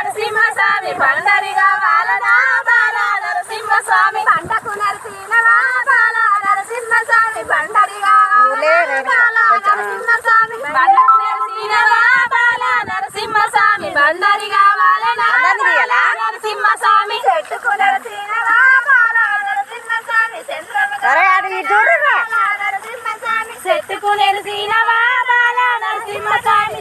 నరసింహస్వామి బండరిగా వాలనా బాల నరసింహస్వామి బండకు నరసింహవా బాల నరసింహస్వామి బండరిగా బాల నరసింహస్వామి బండకు నరసింహవా బాల నరసింహస్వామి బండరిగా వాలనా నరసింహస్వామి చెట్టుకు నరసింహవా బాల నరసింహస్వామి నరసింహస్వామి చెట్టుకు నరసింహవా బాల నరసింహస్వామి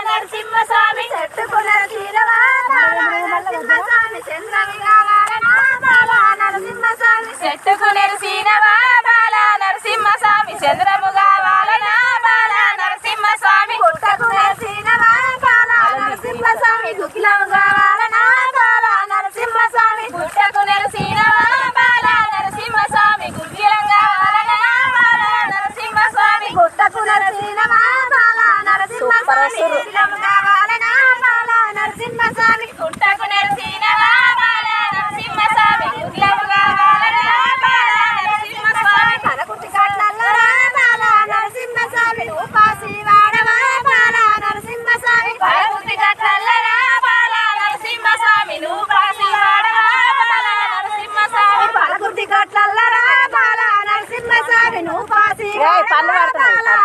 నరసింహస్వామి చెట్టుకు నరసింహవా బాల నరసింహస్వామి చంద్రమిగా వాలనా బాల నరసింహస్వామి చెట్టుకు నరసింహవా బాల నరసింహస్వామి చంద్రముగా వాలనా బాల నరసింహస్వామి గుట్టకు నరసింహవా బాల నరసింహస్వామి దుఃఖిలముగా వాలనా బాల నరసింహస్వామి గుట్టకు నరసింహవా బాల నరసింహస్వామి గుగ్గిలంగా వాలనా బాల నరసింహస్వామి గుట్టకు నరసింహవా బాల నరసింహస్వామి దుఃఖిలముగా వాలనా బాల నరసింహస్వామి గుట్టకు నరసింహవా బాల నరసింహస్వామి దుఃఖిలముగా వాలనా బాల నరసింహస్వామి పలకుటి కట్లల్లో బాల నరసింహస్వామి ఉపాసి వాడవా బాల నరసింహస్వామి పలకుటి కట్లల్లో బాల నరసింహస్వామి ఉపాసి వాడవా బాల నరసింహస్వామి పలకుటి కట్లల్లో బాల నరసింహస్వామి ఉపాసి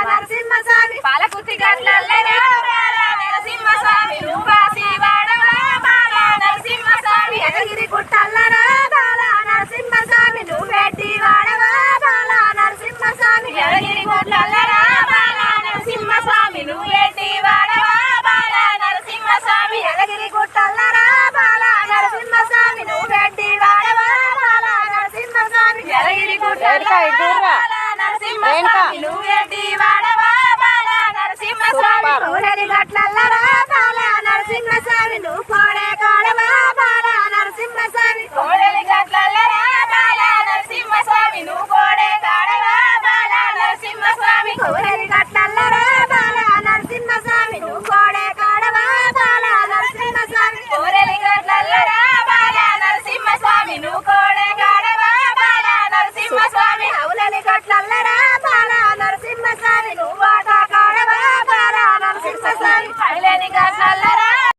నరసింహస్వామి పలకుటి కట్లల్లో బాల నరసింహస్వామి ఉపాసి వాడవా బాల నరసింహస్వామి ఎదగిరి గుట్టల్లో బాల నరసింహస్వామి నువ్వెట్టి వాడవా బాల నరసింహస్వామి ఎదగిరి గుట్టల్లో బాల నరసింహస్వామి నువ్వెట్టి వాడవా బాల నరసింహస్వామి ఎదగిరి గుట్టల్లో బాల నరసింహస్వామి నువ్వెట్టి వాడవా బాల నరసింహస్వామి ఎదగిరి గుట్టల్లో బాల నరసింహస్వామి నువ్వెట్టి వాడవా బాల నరసింహస్వామి కోడలి గట్లల్లో బాల నరసింహస్వామి నువ్వు కోడే కాడవా బాల నరసింహస్వామి కోడలి గట్లల్లో బాల నరసింహస్వామి నువ్వు కోడే కాడవా బాల నరసింహస్వామి కోడలి గట్లల్లో బాల నరసింహస్వామి నువ్వు కోడే కాడవా బాల నరసింహస్వామి కోడలి గట్లల్లో బాల నరసింహస్వామి నువ్వు కోడే కాడవా బాల నరసింహస్వామి అవులని గట్లల్లో